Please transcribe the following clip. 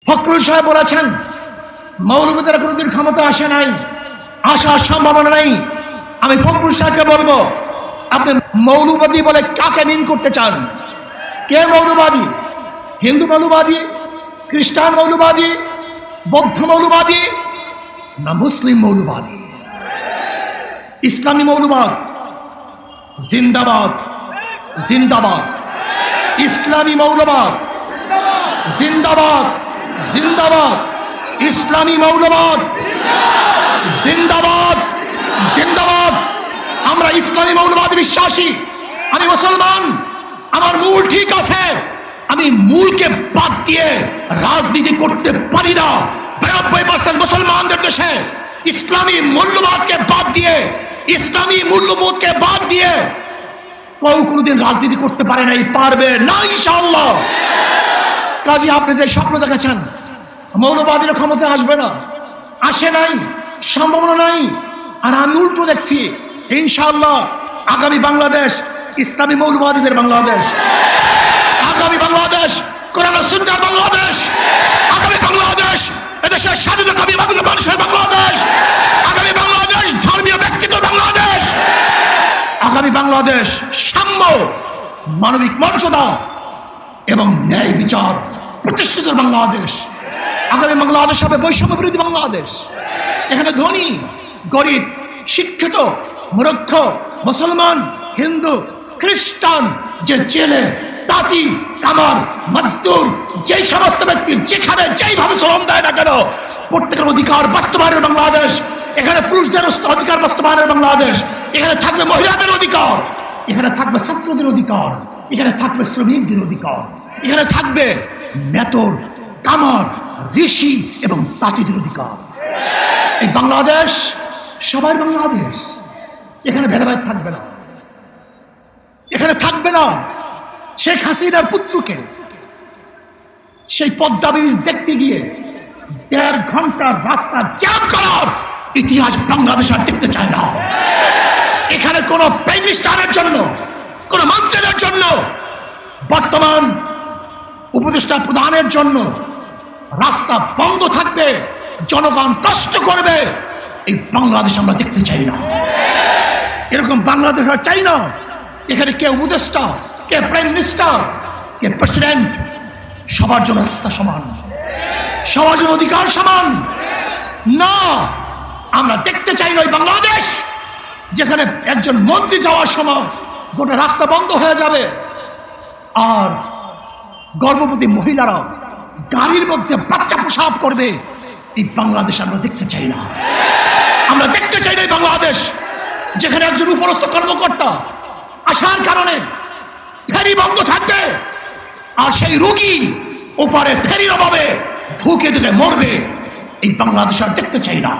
ফখরুল সাহেব বলেছেন মৌলবীদের কোনোদিন ক্ষমতা আসে নাই, আসার সম্ভাবনা নাই। আমি ফখরুল সাহেবকে বলবো, আপনি মৌলবাদী বলে কাকে মিন করতে চান? কে মৌলবাদী? হিন্দু মৌলবাদী, খ্রিস্টান মৌলবাদী, বৌদ্ধ মৌলবাদী, না মুসলিম মৌলবাদী? ইসলামী মৌলবাদ জিন্দাবাদ, জিন্দাবাদ। ইসলামী মৌলবাদ জিন্দাবাদ, জিন্দাবাদ। ইসলামী মৌলবাদ জিন্দাবাদ, জিন্দাবাদ। আমরা ইসলামী মৌলবাদ বিশ্বাসী। আমি মুসলমান, আমার মূল ঠিক আছে। আমি মূলকে বাদ দিয়ে রাজনীতি করতে পারি না। 92% মুসলমানদের দেশে ইসলামী মূল্যবাদকে বাদ দিয়ে, ইসলামী মূল্যবোধকে বাদ দিয়ে কেউ কোনোদিন রাজনীতি করতে পারে নাই, পারবে না ইনশাআল্লাহ। কাজী আপনি যে স্বপ্ন দেখেছেন মৌলবাদীরা ক্ষমতা আসবে না, আসে নাই, সম্ভাবনা নাই। আর আমি উল্টো দেখছি, ইনশাআল্লাহ আগামী বাংলাদেশ ইসলামী মৌলবাদীদের বাংলাদেশ, আগামী বাংলাদেশ কোরআন ও সুন্নাহর বাংলাদেশ, আগামী বাংলাদেশ এদেশের স্বাধীনতাকামী মানুষের বাংলাদেশ, আগামী বাংলাদেশ ধর্মীয় ব্যক্তিত্ব বাংলাদেশ, আগামী বাংলাদেশ সাম্য, মানবিক মর্যাদা এবং ন্যায় বিচার প্রতিষ্ঠিত বাংলাদেশ। আগামী বাংলাদেশ হবে বৈষম্য বিরোধী বাংলাদেশ। এখানে ধনী গরিব, শিক্ষিত মূর্খ, মুসলমান, হিন্দু, খ্রিস্টান, যে জেলে, তাঁতি, কামার, মজদুর, যেই সমস্ত ব্যক্তি যেখানে যেইভাবে শ্রম দেয় না কেন, প্রত্যেকের অধিকার বাস্তবায়নের বাংলাদেশ। এখানে পুরুষদের অধিকার বাস্তবায়নের বাংলাদেশ। এখানে থাকবে মহিলাদের অধিকার, এখানে থাকবে ছাত্রদের অধিকার, এখানে থাকবে শ্রমিকদের অধিকার, এখানে থাকবে মেতর, কামার, ঋষি এবং তাঁতিদের অধিকার। এই বাংলাদেশ সবার বাংলাদেশ। এখানে ভেদাভেদ থাকবে না, এখানে থাকবে না শেখ হাসিনার পুত্রকে সেই পদ্মা ব্রিজ দেখতে গিয়ে 1.5 ঘন্টার রাস্তা জ্যাম করার ইতিহাস বাংলাদেশ আর দেখতে চায় না। এখানে কোন প্রাইম মিনিস্টারের জন্য, কোন মন্ত্রীদের জন্য, বর্তমান উপদেষ্টা প্রধানের জন্য রাস্তা বন্ধ থাকবে, জনগণ কষ্ট করবে, এই বাংলাদেশ আমরা দেখতে চাই না। এরকম বাংলাদেশ আর চাই না। এখানে কে উপদেষ্টা, কে প্রাইম মিনিস্টার, কে প্রেসিডেন্ট, সবার জন্য রাস্তা সমান, সবার জন্য অধিকার সমান না। আমরা দেখতে চাই না ওই বাংলাদেশ যেখানে একজন মন্ত্রী যাওয়ার সময় গোটা রাস্তা বন্ধ হয়ে যাবে আর গর্ভবতী মহিলারা গাড়ির মধ্যে বাচ্চা প্রসব করবে। এই বাংলাদেশ আমরা দেখতে চাই না। আমরা দেখতে চাই না এই বাংলাদেশ যেখানে একজন উপরস্থ কর্মকর্তা আসার কারণে ফেরি বন্ধ থাকবে আর সেই রোগী ওপারে ফেরির অভাবে ধুকে ধুকে মরবে। এই বাংলাদেশ আর দেখতে চাই না।